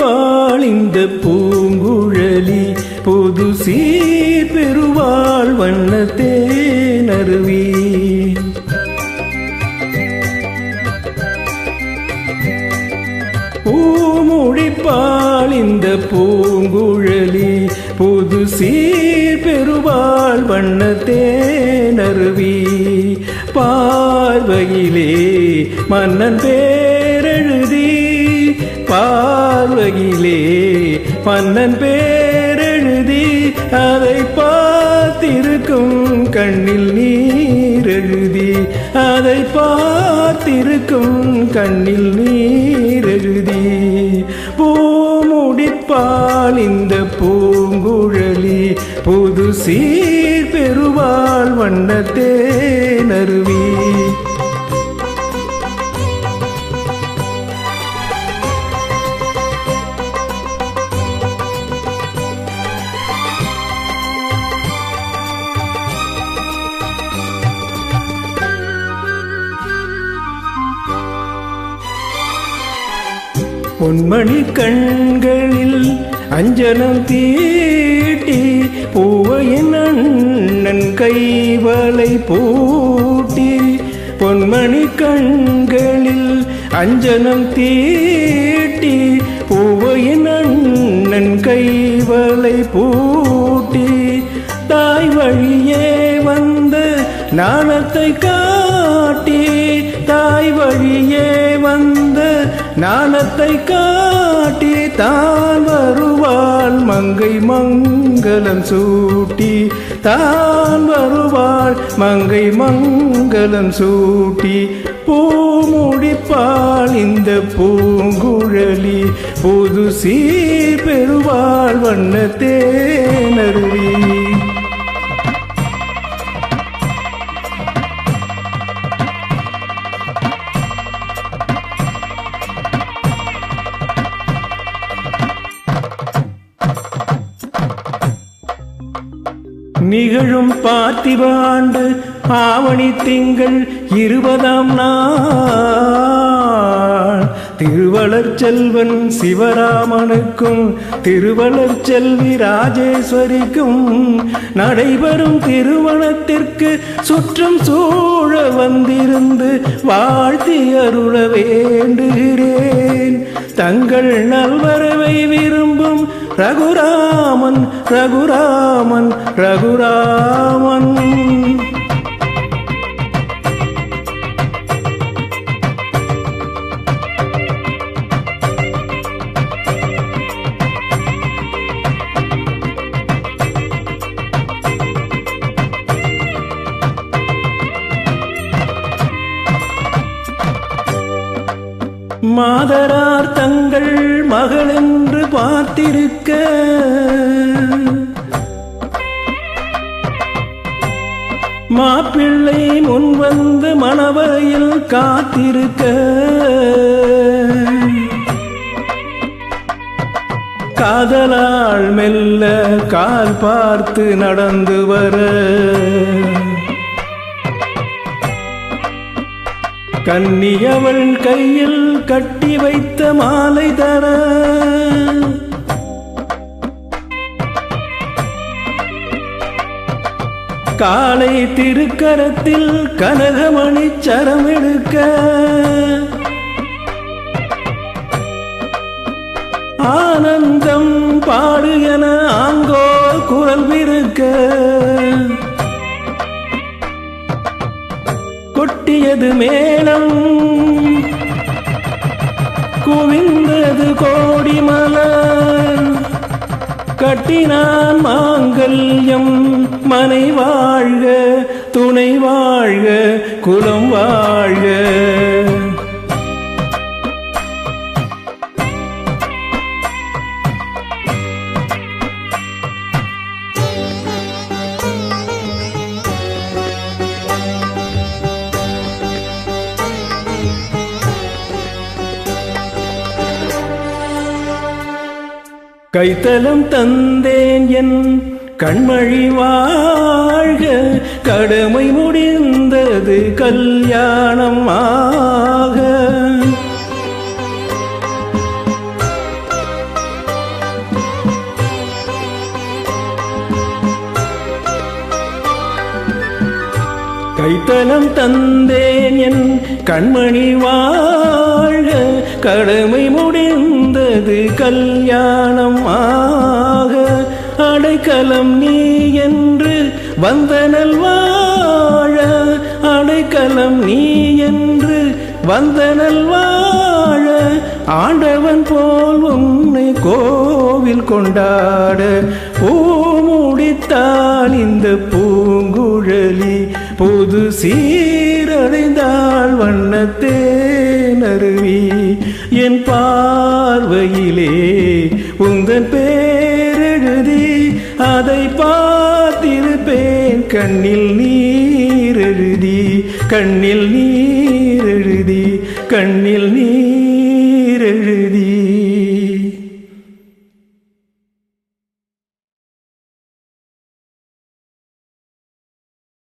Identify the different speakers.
Speaker 1: முடிப்பாள் இந்த பூங்குழலி புது சீர் பெறுவாள் வண்ணத்தேனருவி. முடிப்பாள் இந்த பூங்குழலி புது சீர் பெறுவாள் வண்ணத்தேனருவி. பார்வையிலே மன்னன் பேரெழுதி பார்வையிலே மன்னன் பேரெழுதி அதை பார்த்திருக்கும் கண்ணில் நீரெழுதி அதை பார்த்திருக்கும் கண்ணில் நீரெழுதி. பூமுடிப்பாள் இந்த பூங்குழலி புது சீர் பெறுவாள் வண்ணத்தேனருவி. பொன்மணி கண்களில் அஞ்சனம் தீட்டி பூவையின் அண்ணன் கைவளை பூட்டி. பொன்மணி கண்களில் அஞ்சனம் தீட்டி பூவையின் அண்ணன் கைவளை பூட்டி. தாய் வழியே வந்த நாணத்தை காட்டி தாய் வழியே வந்த நாணத்தை காட்டி தான் வருவாள் மங்கை மங்களம் சூட்டி தான் வருவாள் மங்கை மங்களம் சூட்டி. பூமுடிப்பாள் இந்த பூங்குழலி புது சீர் பெறுவாள் வண்ணத்தேனருவி. நிகழும் பார்த்திப ஆண்டு ஆவணி திங்கள் 20ஆம் நாள் திருவளர் செல்வன் சிவராமனுக்கும் திருவளர் செல்வி ராஜேஸ்வரிக்கும் நடைபெறும் திருமணத்திற்கு சுற்றம் சூழ வந்திருந்து வாழ்த்தி அருள வேண்டுகிறேன். தங்கள் நல்வரவை விரும்பும் ரகுராமன் ரகுராமன் ரகுராமன். மாதரார் தங்கள் மகள் என்று பார்த்திருக்க மாப்பிள்ளை முன்வந்து மணவரையில் காத்திருக்க காதலால் மெல்ல கால் பார்த்து நடந்து வர கன்னியவள் கையில் கட்டி வைத்த மாலை தர காலை திருக்கரத்தில் கனகமணி சரம் எடுக்க ஆனந்தம் பாடு என ஆங்கோ குரல் விருக்க கொட்டியது மேளம் குவிந்தது கோடி மலர் கட்டினான் மாங்கல்யம் மனை வாழ்க துணை வாழ்க குலம் வாழ்க. கைத்தலம் தந்தேன் என் கண்மழி வாழ்க கடமை முடிந்தது கல்யாணம் ஆக. கைத்தலம் தந்தேன் என் கண்மணி வாழ்க, கடமை முடிந்தது கல்யாணம் ஆக. அடைக்கலம் நீ என்று வந்தனல் வாழ, அடைக்கலம் நீ என்று வந்தனல் வாழ. ஆண்டவன் போல் உன்னை கோவில் கொண்டாட, பூமுடித்தாள் இந்த பூங்குழலி, புது சீரடைந்தாள் வண்ணத்தேனருவி. என் பார்வையிலே உந்தன் பேரெழுதி, அதை பார்த்திருப்பேன் கண்ணில் நீரெழுதி, கண்ணில் நீரெழுதி, கண்ணில் நீரெழுதி.